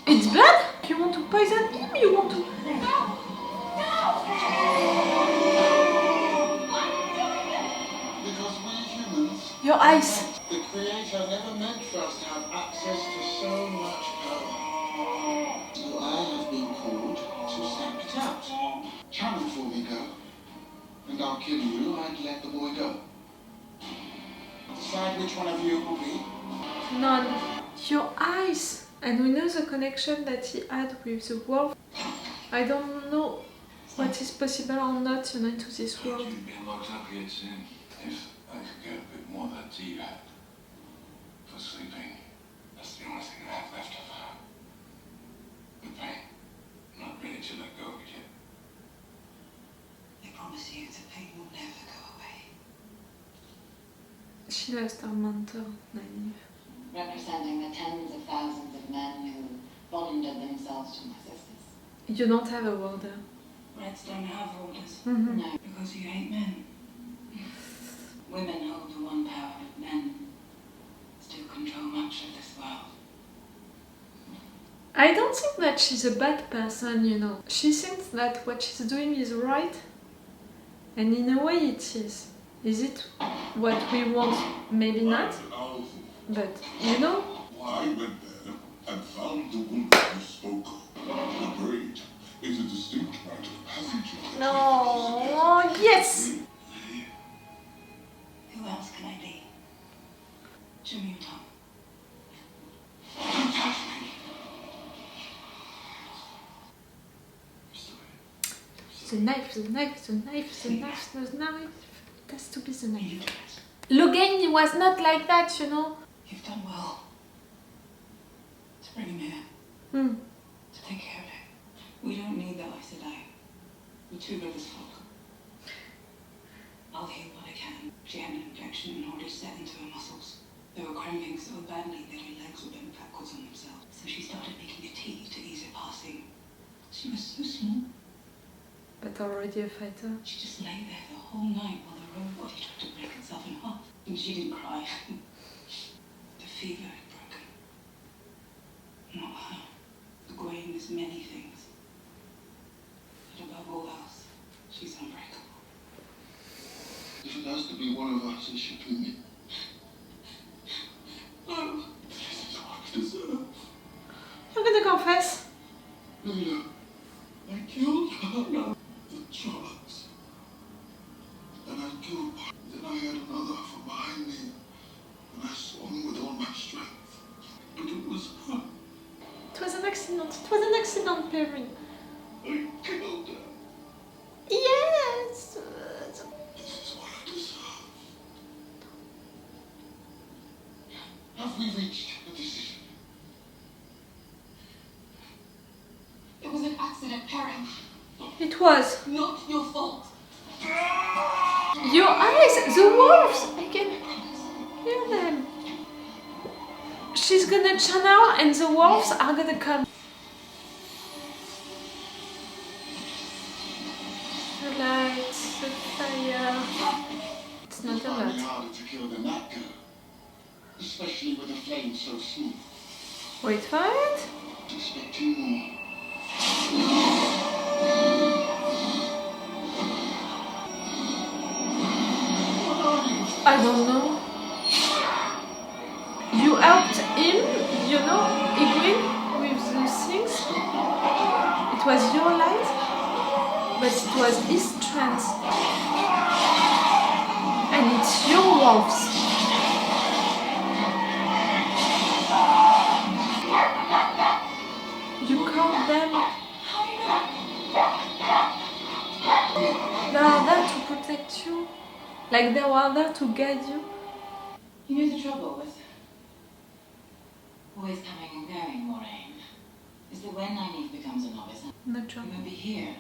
It's bad? You want to poison him? You want to... Because we humans... Your eyes. The Creator never meant for us to have access to so much power. So I have been called to stamp it out. Channel for me, girl. And I'll kill you and let the boy go. Decide which one of you will be. None. Your eyes. And we know the connection that he had with the wolf. I don't know what is possible or not, you know, into this world. You'd be locked up here soon. If I could get a bit more of that tea you had for sleeping, that's the only thing I have left of her. The pain. I'm not ready to let go of it yet. I promise you the pain will never go away. She lost her mentor, Nynaeve. Representing the tens of thousands of men who bonded themselves to my sisters. You don't have a warder. Reds don't have orders. Mm-hmm. No. Because you hate men. Women hold the one power, but men still control much of this world. I don't think that she's a bad person, you know. She thinks that what she's doing is right. And in a way it is. Is it what we want? Maybe not. But, you know? I went there and found the wolf you spoke of. The braid is a distinct rite of passage. No, yes! Who else can I be? Show me your tongue. Don't touch me. The knife, the knife, the knife, the knife, the knife. It has to be the knife. Logain was not like that, you know? You've done well. To bring him here. Hmm. To take care of him. We don't need the Aes Sedai. We're two rivers folk. I'll heal what I can. She had an infection and already set into her muscles. They were cramping so badly that her legs were bent backwards on themselves. So she started making a tea to ease her passing. She was so small. But already a fighter. She just lay there the whole night while the royal body tried to break itself in half. And she didn't cry. The fever had broken. Not her. Egwene is many things. But above all else, she's unbreakable. If it has to be one of us, it should be me. No, this is what I deserve. You're gonna confess. Lila, I killed her. The drugs. And I killed one. Then I had another from behind me. And I swung with all my strength. But it was her. It was an accident. It was an accident, Perrin. I killed her. Yes! This is what I deserve. Have we reached a decision? It was an accident, Perrin. It was. Not your fault. Your eyes! The wolves! I can hear them. She's gonna channel and the wolves are gonna come. The lights, the fire. It's not a It's lot. harder to kill than that girl. Especially with a flame so smooth. Wait for it. Expecting more. I don't know. You helped him, you know, Egwene, with the things. It was your light, but it was his strength. And it's your wolves. You called them. They are there to protect you. Like they were there to guide you. You know the trouble with always coming and going, Moraine, is that when Nynaeve becomes a novice, Not sure. you won't be here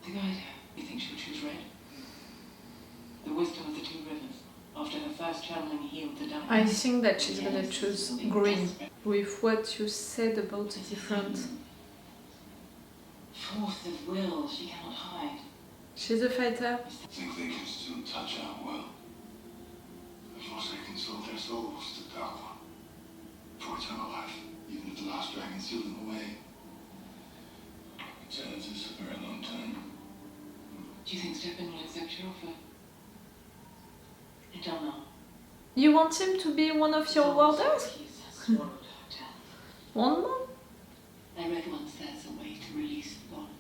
to guide her. You think she'll choose red? The wisdom of the two rivers. After her first channeling healed the dark. I think that she's gonna choose green. With what you said about the different. Force of will she cannot hide. She's a fighter. I think they can still touch our well. As long as they can sold their souls to Dark One. for eternal life, even if the last dragon sealed them away. Eternity is a very long time. Do you think Stephen will accept your offer? I don't know. You want him to be one of your warders? He's swallowed her death. One more? I recommend there's a way to release the bond.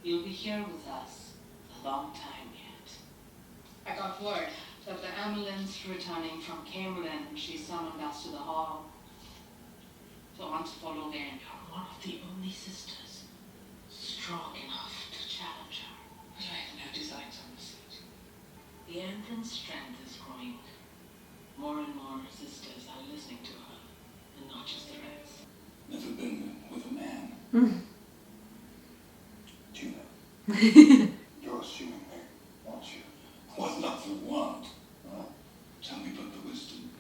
You'll be here with us a long time yet. I got word that the ambulance returning from Camelin, she summoned us to the hall. So I want to follow there, and you're one of the only sisters strong enough to challenge her. But I have no designs on the seat. The Anthen's strength is growing. More and more sisters are listening to her, and not just the rest. Never been with a man. Do you know? You're assuming me, aren't you? What not for want? Huh? Tell me about the wisdom.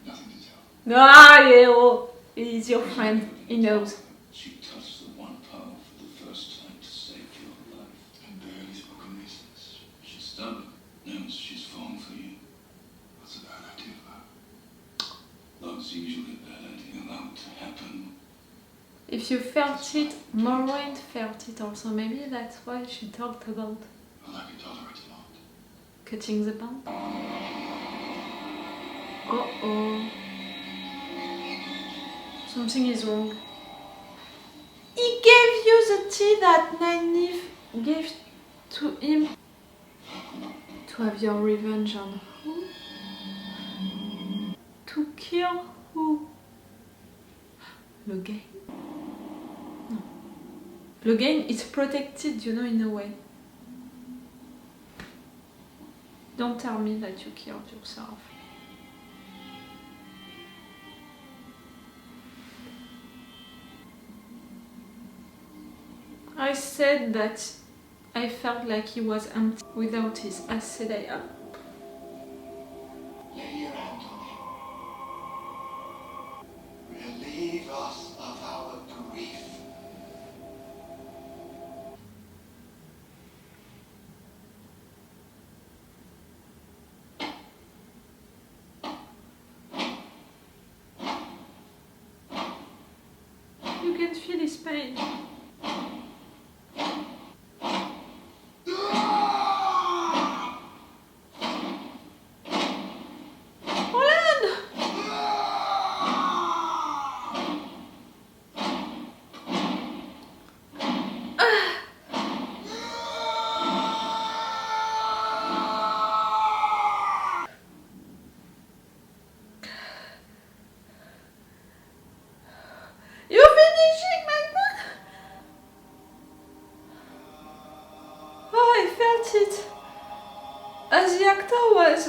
Nothing to tell. Ah, yeah, oh, he's your friend. He knows. She touched the one power for the first time to save your life. And barely spoken reasons. She's stubborn. Knows she's fallen for you. What's a bad idea about? Love seems you'll get bad idea. Allow it to happen. If you felt it, Moraine felt it also. Maybe that's why she talked about Well, I can tolerate a lot. cutting the band. Uh-oh. Something is wrong. He gave you the tea that Nynaeve gave to him to have your revenge on who? To kill who? Logain? No. Logain is protected, you know, in a way. Don't tell me that you killed yourself. I said that I felt like he was empty without his Aes Sedai. Lay your hand on him. Relieve us of our grief. You can feel his pain. It as the actor was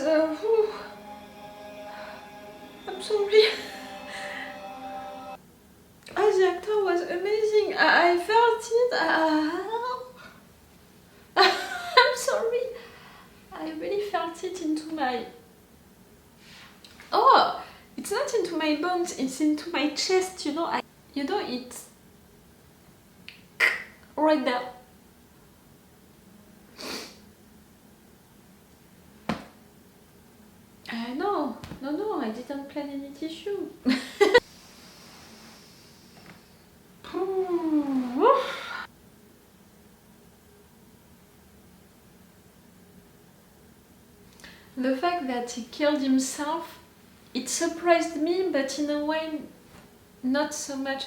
I'm sorry. As the actor was amazing. I felt it. I'm sorry. I really felt it into my it's not into my bones, it's into my chest, you know. It's right there. No, I didn't plan any tissue. The fact that he killed himself, it surprised me, but in a way, not so much.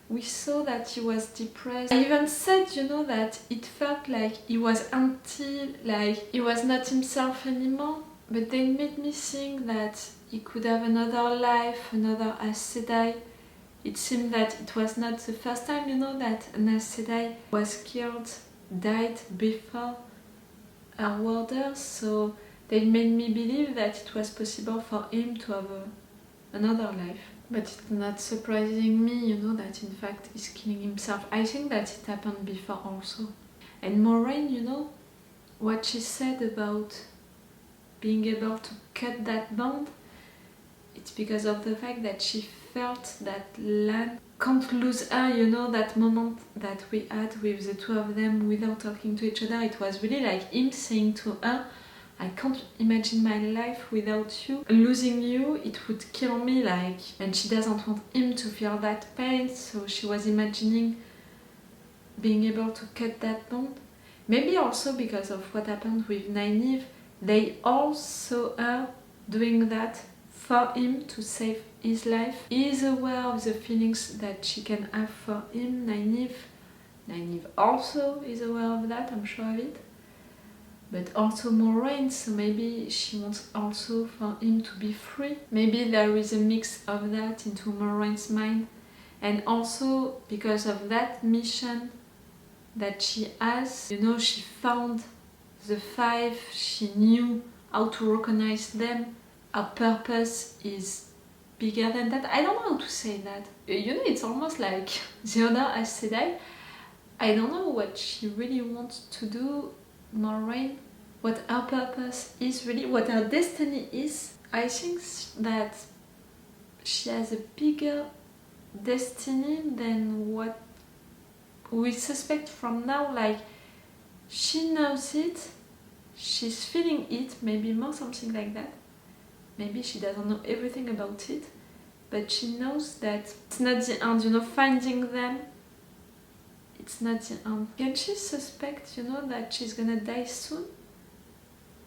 We saw that he was depressed. I even said, you know, that it felt like he was empty, like he was not himself anymore. But they made me think that he could have another life, another Aes Sedai. It seemed that it was not the first time, you know, that an Aes Sedai was killed, died before our warders. So they made me believe that it was possible for him to have another life. But it's not surprising me, you know, that in fact he's killing himself. I think that it happened before also. And Moraine, you know, what she said about being able to cut that bond, it's because of the fact that she felt that Lan can't lose her, you know, that moment that we had with the two of them without talking to each other. It was really like him saying to her, I can't imagine my life without you. Losing you, it would kill me, like, and she doesn't want him to feel that pain, so she was imagining being able to cut that bond. Maybe also because of what happened with Nynaeve, they all saw her doing that for him to save his life. He is aware of the feelings that she can have for him, Nynaeve. Nynaeve also is aware of that, I'm sure of it. But also Moraine, so maybe she wants also for him to be free. Maybe there is a mix of that into Moraine's mind. And also because of that mission that she has, you know, she found the 5, she knew how to recognize them. Her purpose is bigger than that. I don't know how to say that. You know, it's almost like the other Aes Sedai. I don't know what she really wants to do, Moraine, what her purpose is really, what her destiny is. I think that she has a bigger destiny than what we suspect from now. Like, she knows it, she's feeling it, maybe more something like that. Maybe she doesn't know everything about it, but she knows that it's not the end, you know, finding them. It's not the end. Can she suspect, you know, that she's gonna die soon?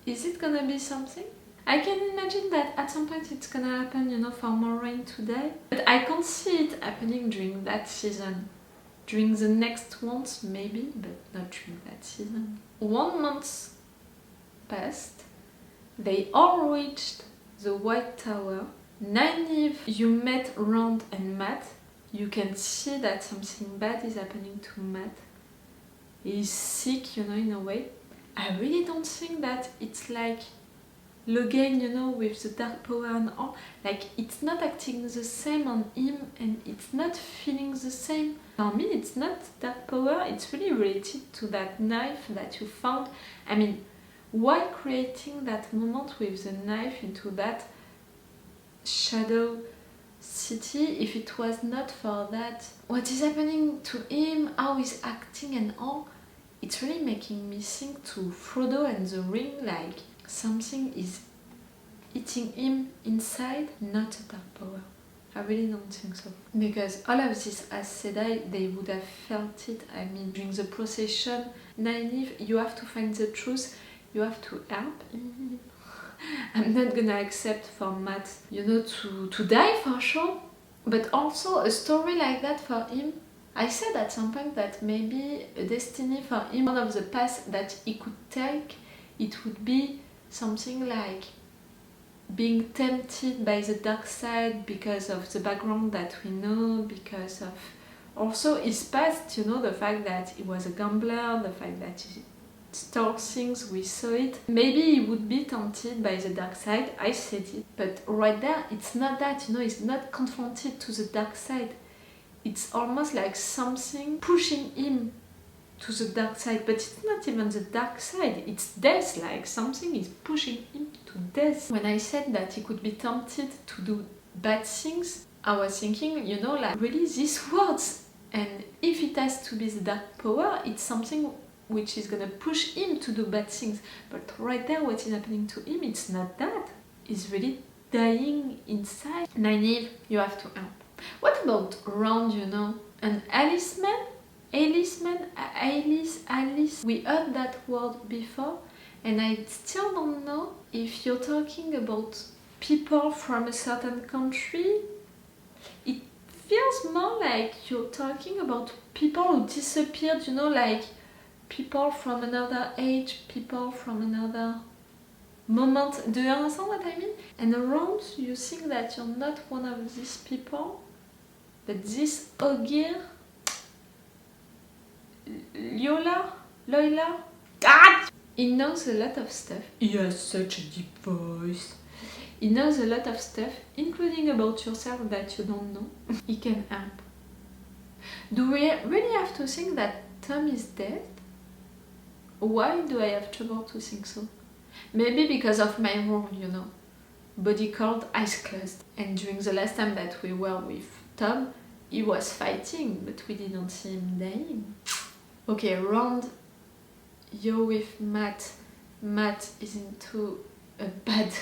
Is it gonna be something? I can imagine that at some point it's gonna happen, you know, for Moraine to die. But I can't see it happening during that season. During the next ones, maybe, but not during that season. 1 month passed. They all reached the White Tower. Nynaeve, you met Rand and Matt. You can see that something bad is happening to Matt. He's sick, you know, in a way. I really don't think that it's like Logain, you know, with the dark power and all. Like, it's not acting the same on him and it's not feeling the same. For me, it's not dark power, it's really related to that knife that you found. I mean, why creating that moment with the knife into that shadow city if it was not for that? What is happening to him, how he's acting and all, it's really making me think to Frodo and the ring, like something is eating him inside, not a dark power. I really don't think so. Because all of this Aes Sedai, they would have felt it. I mean, during the procession, Nynaeve, you have to find the truth, you have to help him. I'm not gonna accept for Matt, you know, to die for sure, but also a story like that for him. I said at some point that maybe a destiny for him, one of the paths that he could take, it would be something like being tempted by the dark side because of the background that we know, because of also his past, you know, the fact that he was a gambler, the fact that he stole things, we saw it. Maybe he would be tempted by the dark side, I said it, but right there, it's not that, you know, he's not confronted to the dark side. It's almost like something pushing him to the dark side, but it's not even the dark side, it's death, like something is pushing him to death. When I said that he could be tempted to do bad things, I was thinking, you know, like really these words, and if it has to be the dark power, it's something which is gonna push him to do bad things. But right there, what is happening to him, it's not that. He's really dying inside. Nynaeve, you have to help. What about Rand, you know? An Alice man? Alice man? Alice? We heard that word before, and I still don't know if you're talking about people from a certain country. It feels more like you're talking about people who disappeared, you know, like people from another age, people from another moment. Do you understand what I mean? And around, you think that you're not one of these people, but this Ogier, Loila, God! He knows a lot of stuff. He has such a deep voice. He knows a lot of stuff, including about yourself that you don't know. He can help. Do we really have to think that Tom is dead? Why do I have trouble to think so? Maybe because of my role, you know. Body cold, eyes closed. And during the last time that we were with Tom, he was fighting, but we didn't see him dying. Okay, Rand, you're with Matt. Matt is into a bad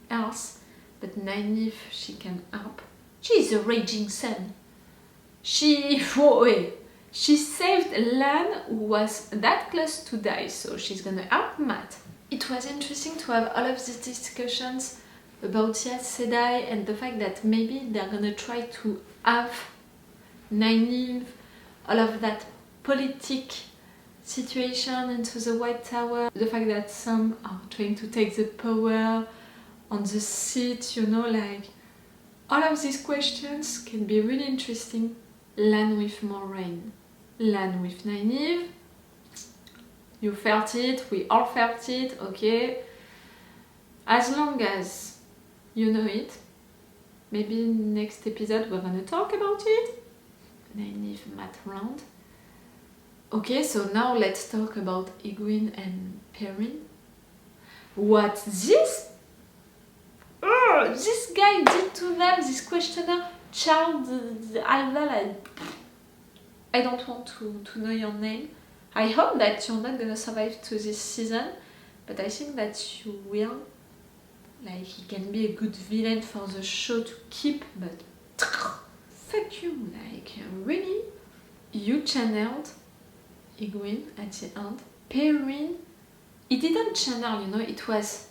health, but Nynaeve, she can help. She's a raging sun. She saved Lan, who was that close to die, so she's gonna help Matt. It was interesting to have all of these discussions about the Aes Sedai and the fact that maybe they're gonna try to have Nynaeve, all of that politic situation into the White Tower, the fact that some are trying to take the power on the seat, you know, like all of these questions can be really interesting. Lan with Moiraine, Lan with Nynaeve, you felt it, we all felt it, okay? As long as you know it, maybe next episode we're gonna talk about it. Nynaeve, Matt round. Okay, so now let's talk about Egwene and Perrin. What this guy did to them, this questioner, child, I don't want to know your name. I hope that you're not gonna survive to this season, but I think that you will. Like, he can be a good villain for the show to keep, but fuck you, like, really? You channeled Egwene at the end. Perrin, he didn't channel, you know, it was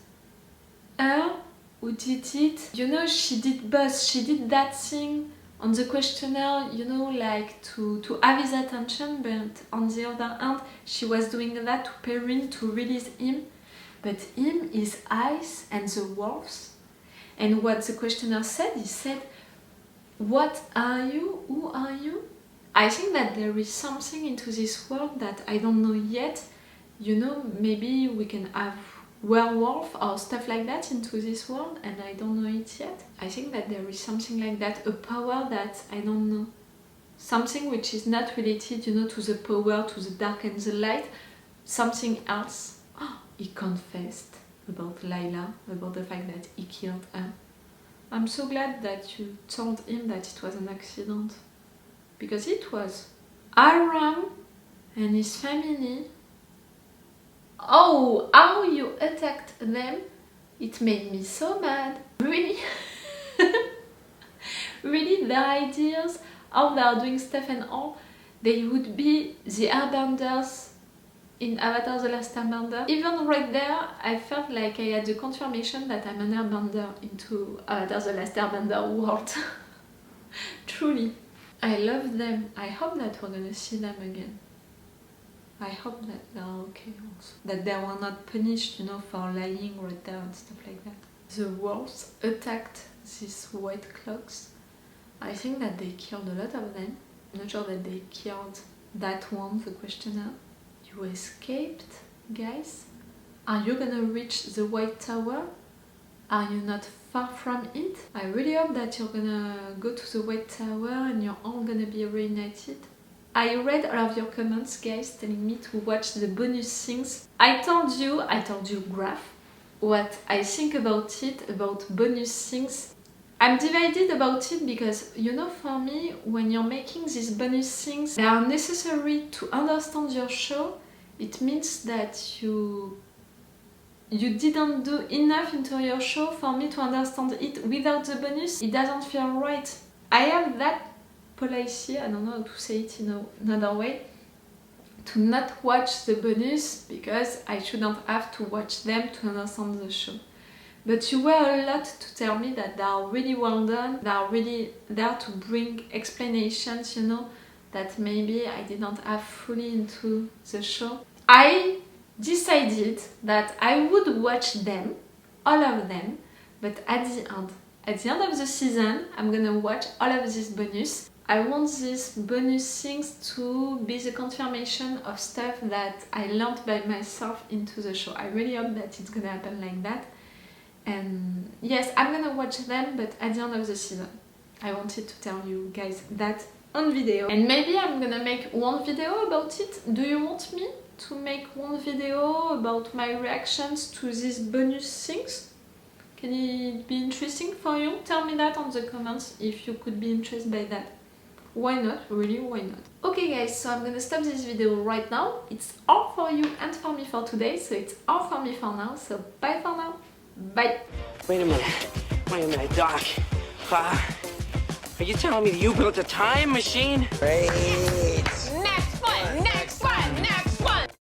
her who did it. You know, she did both. She did that thing on the questionnaire, you know, like to have his attention, but on the other hand, she was doing that to Perrin to release him. But him, his eyes and the wolves. And what the questionnaire said, he said, what are you? Who are you? I think that there is something into this world that I don't know yet. You know, maybe we can have werewolf or stuff like that into this world, and I don't know it yet. I think that there is something like that, a power that I don't know. Something which is not related, you know, to the power, to the dark and the light. Something else. Oh, he confessed about Layla, about the fact that he killed her. I'm so glad that you told him that it was an accident. Because it was. Aram and his family. Oh, how you attacked them. It made me so mad. Really? Really, their ideas, how they are doing stuff and all, they would be the airbenders in Avatar The Last Airbender. Even right there, I felt like I had the confirmation that I'm an airbender into Avatar The Last Airbender world. Truly. I love them. I hope that we're gonna see them again. I hope that they're okay also. That they were not punished, you know, for lying right there and stuff like that. The wolves attacked these Whitecloacks. I think that they killed a lot of them. I'm not sure that they killed that one, the questioner. You escaped, guys? Are you gonna reach the White Tower? Are you not far from it? I really hope that you're gonna go to the White Tower and you're all gonna be reunited. I read all of your comments, guys, telling me to watch the bonus things. I told you, Graph, what I think about it, about bonus things. I'm divided about it because, you know, for me, when you're making these bonus things, they are necessary to understand your show. It means that you didn't do enough into your show for me to understand it. Without the bonus, it doesn't feel right. I have that policy, I don't know how to say it in another way, to not watch the bonus because I shouldn't have to watch them to understand the show. But you were a lot to tell me that they are really well done, they are really there to bring explanations, you know, that maybe I didn't have fully into the show. I decided that I would watch them, all of them, but at the end of the season, I'm gonna watch all of this bonus. I want these bonus things to be the confirmation of stuff that I learned by myself into the show. I really hope that it's gonna happen like that. And yes, I'm gonna watch them, but at the end of the season. I wanted to tell you guys that on video. And maybe I'm gonna make one video about it. Do you want me to make one video about my reactions to these bonus things? Can it be interesting for you? Tell me that on the comments if you could be interested by that. why not? Really, why not? Okay guys, so I'm gonna stop this video right now. It's all for you and for me for today, so it's all for me for now, so bye for now. Bye! Wait a minute, Doc. Are you telling me that you built a time machine? Hey.